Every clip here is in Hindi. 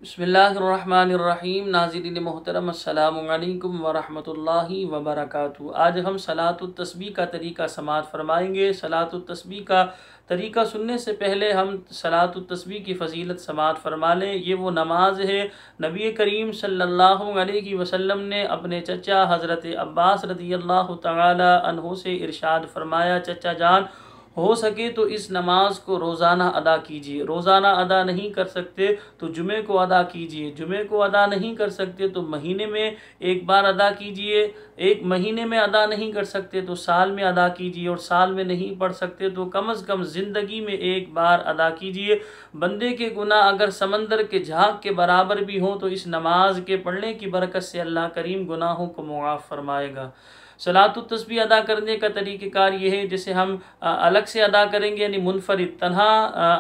बिस्मिल्लाहिर्रहमानिर्रहीम। नाज़रीन मोहतरम, अस्सलामु अलैकुम वरहमतुल्लाहि वबरकातुहू। आज हम सलातुत तस्बीह का तरीका समाअत फरमाएंगे। सलातुत तस्बीह का तरीका सुनने से पहले हम सलातुत तस्बीह की फ़जीलत समाअत फरमा लें। ये वो नमाज है नबी करीम सल्लल्लाहु अलैहि वसल्लम ने अपने चचा हज़रत अब्बास रज़ियल्लाहु तआला अन्हु से इरशाद फरमाया, चचा जान, हो सके तो इस नमाज को रोज़ाना अदा कीजिए। रोज़ाना अदा नहीं कर सकते तो जुमे को अदा कीजिए। जुमे को अदा नहीं कर सकते तो महीने में एक बार अदा कीजिए। एक महीने में अदा नहीं कर सकते तो साल में अदा कीजिए। और साल में नहीं पढ़ सकते तो कम अज़ कम ज़िंदगी में एक बार अदा कीजिए। बंदे के गुनाह अगर समंदर के झाग के बराबर भी हों तो इस नमाज के पढ़ने की बरकत से अल्लाह करीम गुनाहों को मुआफ़ फरमाएगा। सलातुत तस्बीह अदा करने का तरीक़ेकार ये है, जैसे हम अलग से अदा करेंगे यानी मुनफरिद तन्हा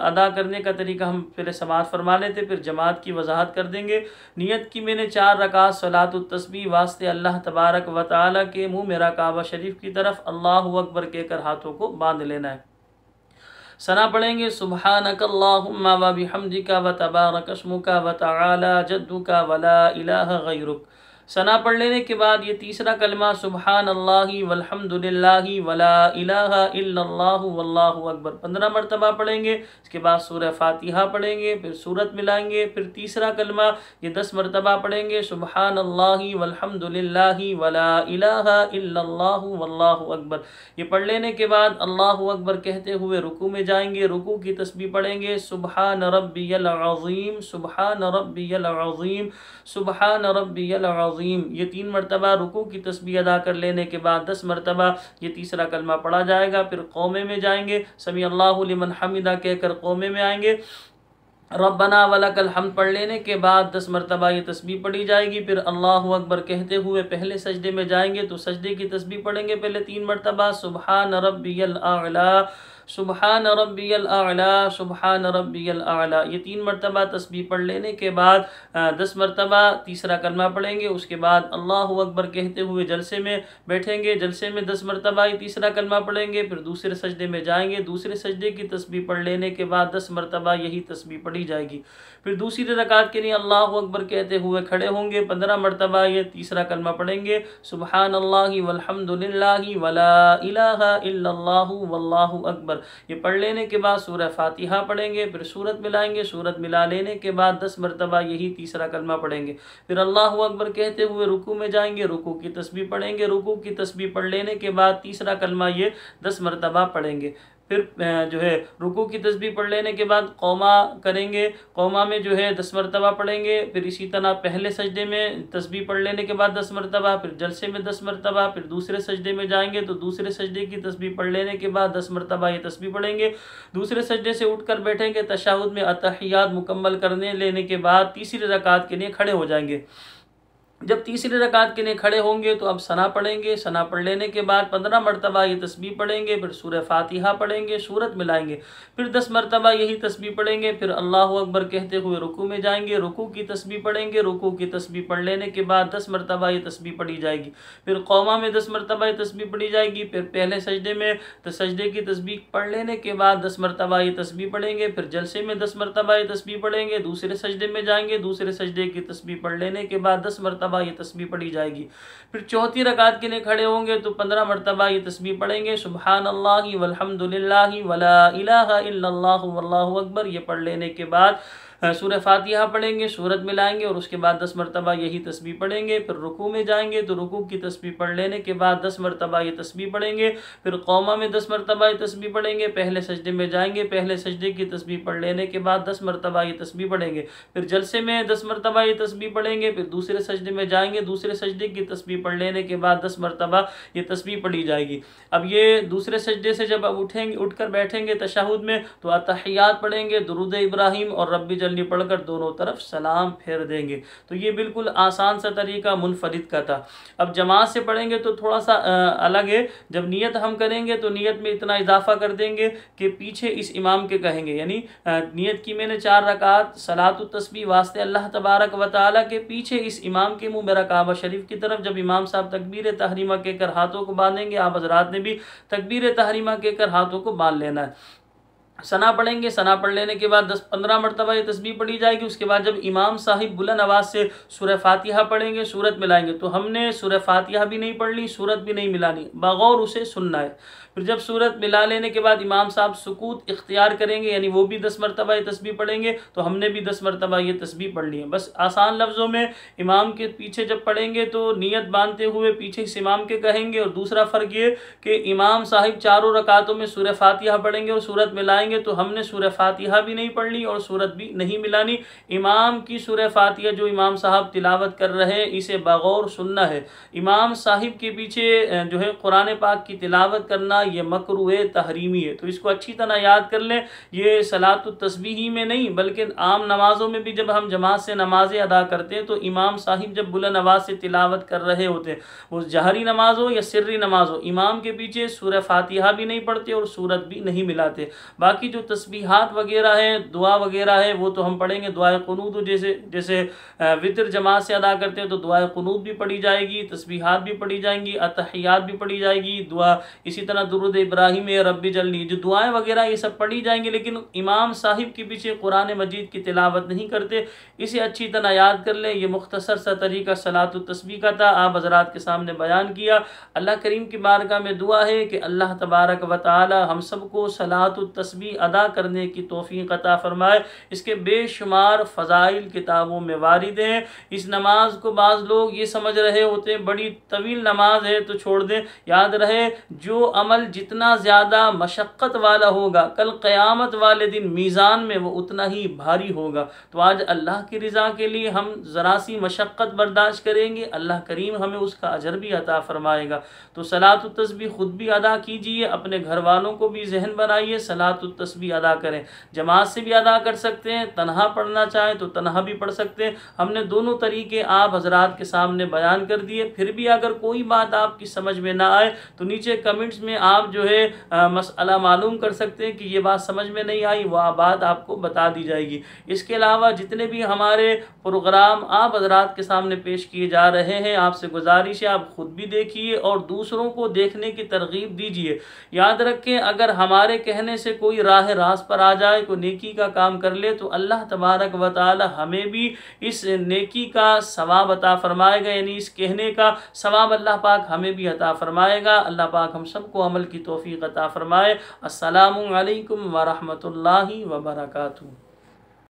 अदा करने का तरीका हम पहले समाअत फरमा लेते, फिर जमात की वजाहत कर देंगे। नियत की मैंने 4 रकात सलातुत तस्बीह वास्ते अल्लाह तबारक व तआला के मुँह मेरा काबा शरीफ की तरफ अल्लाहु अकबर कहकर हाथों को बांध लेना है। सना पढ़ेंगे सुब्हानकल्लाहुम्मा व बिहम्दिका व तबारक अस्मुका व तआला जद्दुका व ला इलाहा गैरुक। सना पढ़ लेने के बाद ये तीसरा कलमा सुब्हानल्लाहि वल्हम्दुलिल्लाहि वला इलाहा इल्लल्लाहु वल्लाहु अकबर 15 मरतबा पढ़ेंगे। इसके बाद सूरह फातिहा पढ़ेंगे, फिर सूरत मिलाएंगे। फिर तीसरा कलमा ये 10 मरतबा पढ़ेंगे सुब्हानल्लाहि वल्हम्दुलिल्लाहि वला इलाहा इल्लल्लाहु वल्लाहु अकबर। ये पढ़ लेने के बाद अल्लाहु अकबर कहते हुए रुकू में जाएंगे। रुकू की तस्बीह पढ़ेंगे सुब्हान रब्बियल अज़ीम, सुब्हान रब्बियल अज़ीम, सुब्हान रब्बियल अज़ीम। ये 3 मरतबा रुकू की तस्बीह अदा कर लेने के बाद 10 मरतबा ये तीसरा कलमा पढ़ा जाएगा। फिर कौमे में जाएंगे, समी अल्लाहु लिमन हमिदा कहकर कौमे में आएंगे। रब्बना वलकल हम्द पढ़ लेने के बाद 10 मरतबा ये तस्बीह पढ़ी जाएगी। फिर अल्लाहु अकबर कहते हुए पहले सजदे में जाएंगे तो सजदे की तस्बीह पढ़ेंगे पहले 3 मरतबा सुब्हान रब्बियल आला, सुब्हान रब्बियल आला, सुब्हान रब्बियल आला। ये 3 मरतबा तस्बीह पढ़ लेने के बाद 10 मरतबा तीसरा कलमा पढ़ेंगे। उसके बाद अल्लाहु अकबर कहते हुए जलसे में बैठेंगे। जलसे में 10 मरतबा ये तीसरा कलमा पढ़ेंगे। फिर दूसरे सजदे में जाएंगे। दूसरे सजदे की तस्बीह पढ़ लेने के बाद 10 मरतबा यही तस्बीह पढ़ी जाएगी। फिर दूसरी रकात के लिए अल्लाहु अकबर कहते हुए खड़े होंगे। 15 मरतबा ये तीसरा कलमा पढ़ेंगे सुब्हानल्लाहि वल्हम्दुलिल्लाहि वला इलाहा इल्लल्लाहु वल्लाहु अकबर। ये पढ़ लेने के बाद सूरह फातिहा पढ़ेंगे। फिर सूरत मिलाएंगे। सूरत मिला लेने के बाद 10 मरतबा यही तीसरा कलमा पढ़ेंगे। फिर अल्लाहु अकबर कहते हुए रुकू में जाएंगे। रुकू की तस्बीह पढ़ेंगे। रुकू की तस्बीह पढ़ लेने के बाद तीसरा कलमा ये 10 मरतबा पढ़ेंगे। फिर जो है रुकू की तस्बीह पढ़ लेने के बाद कौमा करेंगे। कौमा में जो है 10 मरतबा पढ़ेंगे। फिर इसी तरह पहले सजदे में तस्बीह पढ़ लेने के बाद 10 मरतबा, फिर जलसे में 10 मरतबा, फिर दूसरे सजदे में जाएंगे तो दूसरे सजदे की तस्बीह पढ़ लेने के बाद 10 मरतबा ये तस्बीह पढ़ेंगे। दूसरे सजदे से उठकर बैठेंगे। तशहुद में अतहियात मुकम्मल करने लेने के बाद तीसरी रकात के लिए खड़े हो जाएंगे। जब तीसरी रकात के लिए खड़े होंगे तो अब सना पढ़ेंगे। सना पढ़ लेने के बाद 15 मरतबा ये तस्बीह पढ़ेंगे। फिर सूरह फातिहा पढ़ेंगे। सूरत मिलाएंगे। फिर 10 मरतबा यही तस्बीह पढ़ेंगे। फिर अल्लाहु अकबर कहते हुए रुकू में जाएंगे। रुकू की तस्बीह पढ़ेंगे। रुकू की तस्बीह पढ़ लेने के बाद 10 मरतबा ये तस्बीह पढ़ी जाएगी। फिर कौमा में 10 मरतबा ये तस्बीह पढ़ी जाएगी। फिर पहले सजदे में तो सजदे की तस्बीह पढ़ लेने के बाद 10 मरतबा ये तस्बीह पढ़ेंगे। फिर जलसे में 10 मरतबा ये तस्बीह पढ़ेंगे। दूसरे सजदे में जाएंगे। दूसरे सजदे की तस्बीह पढ़ लेने के बाद 10 मरतबा ये तस्बीह पढ़ी जाएगी। फिर चौथी रकात के लिए खड़े होंगे तो 15 मरतबा ये तस्बीह पढ़ेंगे सुब्हानल्लाहि वल्हम्दुलिल्लाहि वला इलाहा इल्लल्लाहु वल्लाहु अकबर। ये पढ़ लेने के बाद सूरह फातिहा पढ़ेंगे। सूरत मिलाएंगे और उसके बाद 10 मरतबा यही तस्बीह पढ़ेंगे। फिर रुकू में जाएंगे तो रुकू की तस्बीह पढ़ लेने के बाद 10 मरतबा ये तस्बीह पढ़ेंगे। फिर कौमा में 10 मरतबा ये तस्बीह पढ़ेंगे। पहले सजदे में जाएंगे। पहले सजदे की तस्बीह पढ़ लेने के बाद 10 मरतबा ये तस्बीह पढ़ेंगे। फिर जलसे में 10 मरतबा ये तस्बीह पढ़ेंगे। फिर दूसरे सजदे में जाएंगे। दूसरे सजदे की तस्बीह पढ़ लेने के बाद 10 मरतबा ये तस्बीह पढ़ी जाएगी। अब ये दूसरे सजदे से जब अब उठेंगे, उठकर बैठेंगे तशहुद में तो अतहियात पढ़ेंगे, दुरूद इब्राहिम और रब्बी जल्ली पढ़कर दोनों तरफ सलाम फेर देंगे। तो ये बिल्कुल आसान सा तरीका मुनफरिद का था। अब जमात से पढ़ेंगे तो थोड़ा सा अलग है। जब नियत हम करेंगे तो नियत में इतना इजाफा कर देंगे कि पीछे इस इमाम के कहेंगे, यानी नियत की मैंने 4 रकात सलातुत तस्बीह वास्ते अल्लाह तबारक व तआला के, पीछे इस इमाम के मुँह मेरा काबा शरीफ की तरफ। जब इमाम साहब तकबीर तहरीमा कहकर हाथों को बांधेंगे, आप हजरात ने भी तकबीर तहरीमा कहकर हाथों को बांध लेना है। सना पढ़ेंगे। सना पढ़ लेने के बाद 10-15 मरतबा ये तस्बीह पढ़ी जाएगी। उसके बाद जब इमाम साहिब बुलंद आवाज़ से सूरह फातिहा पढ़ेंगे, सूरत मिलाएंगे, तो हमने सूरह फातिहा भी नहीं पढ़नी, सूरत भी नहीं मिलानी, बगौर उसे सुनना है। फिर जब सूरत मिला लेने के बाद इमाम साहब सुकूत इख्तियार करेंगे, यानी वो भी 10 मरतबा ये तस्बीह पढ़ेंगे, तो हमने भी 10 मरतबा ये तस्बीह पढ़नी है। बस आसान लफ्ज़ों में इमाम के पीछे जब पढ़ेंगे तो नीयत बांधते हुए पीछे से इमाम के कहेंगे। और दूसरा फ़र्क ये कि इमाम साहिब चारों रकातों में सूरह फातिहा पढ़ेंगे और सूरत मिलाएंगे, तो हमने सूरह फातिहा भी नहीं पढ़नी और सूरत भी नहीं मिलानी। इमाम की सूरह फातिहा जो इमाम साहब तिलावत कर रहे हैं, इसे बगौर सुनना है। इमाम साहिब के पीछे जो है कुरान पाक की तिलावत करना ये मकरूह तहरीमी है। तो इसको अच्छी तरह याद कर लें। ये सलातुत तस्बीह ही में नहीं बल्कि आम नमाज़ों में भी जब हम जमात से नमाज़ें अदा करते हैं तो इमाम साहिब जब बुलंद आवाज़ से तिलावत कर रहे होते हैं, वो जहरी नमाज हो या सिर्री नमाज हो, इमाम के पीछे सूरह फातिहा भी नहीं पढ़ते और सूरत भी नहीं मिलाते। बाकी जो तस्बीहात वगैरह है, दुआ वगैरह है, वो तो हम पढ़ेंगे। दुआए क़ुनूत जैसे वितर जमात से अदा करते हैं तो दुआए क़ुनूत भी पढ़ी जाएगी, तस्बीहात भी पढ़ी जाएंगी, अतहियात भी पढ़ी जाएगी, दुआ इसी तरह दुरूद इब्राहिम रब्बी जल्ली, जो दुआएं वगैरह ये सब पढ़ी जाएंगी। लेकिन इमाम साहिब के पीछे कुरान मजीद की तिलावत नहीं करते। इसे अच्छी तरह याद कर लें। ये मुख्तसर सा तरीका सलातुत तस्बीह का था, आप हज़रात के सामने बयान किया। अल्लाह करीम की बारगाह में दुआ है कि अल्लाह तबारक व तआला हम सबको सलातुत तस्बीह अदा करने की तौफीक अता फरमाए। इसके बेशुमार फ़ज़ाइल किताबों में वारिद हैं। इस नमाज को बाज़ लोग ये समझ रहे होते हैं बड़ी तवील नमाज है तो छोड़ दें। याद रहे, जो अमल जितना ज़्यादा मशक्क़त वाला होगा, कल क़यामत वाले दिन मीज़ान में वो उतना ही भारी होगा। तो आज अल्लाह की रज़ा के लिए हम ज़रा सी मशक्क़त बर्दाश्त करेंगे, अल्लाह करीम हमें उसका अजर भी अता फ़रमाएगा। तो सलातुत तस्बीह ख़ुद भी अदा कीजिए, अपने घर वालों को भी जहन बनाइए, सलातुत तस्बीह अदा करें। जमात से भी अदा कर सकते हैं, तन्हा पढ़ना चाहें तो तन्हा भी पढ़ सकते हैं। हमने दोनों तरीके आप हज़रात के सामने बयान कर दिए। फिर भी अगर कोई बात आपकी समझ में ना आए तो नीचे कमेंट्स में आप जो है मसला मालूम कर सकते हैं कि ये बात समझ में नहीं आई, वह बात आपको बता दी जाएगी। इसके अलावा जितने भी हमारे प्रोग्राम आप हज़रात के सामने पेश किए जा रहे हैं, आपसे गुजारिश है आप ख़ुद भी देखिए और दूसरों को देखने की तरगीब दीजिए। याद रखें, अगर हमारे कहने से कोई राह रास्त पर आ जाए, कोई नेकी का काम कर ले, तो अल्लाह तबारक व तआला हमें भी इस नेकी का सवाब अता फरमाएगा, यानी इस कहने का सवाब अल्लाह पाक हमें भी अता फरमाएगा। अल्लाह पाक हम सबको अमल की तौफीक अता फरमाए। अस्सलामु अलैकुम व रहमतुल्लाहि व बरकातुहू।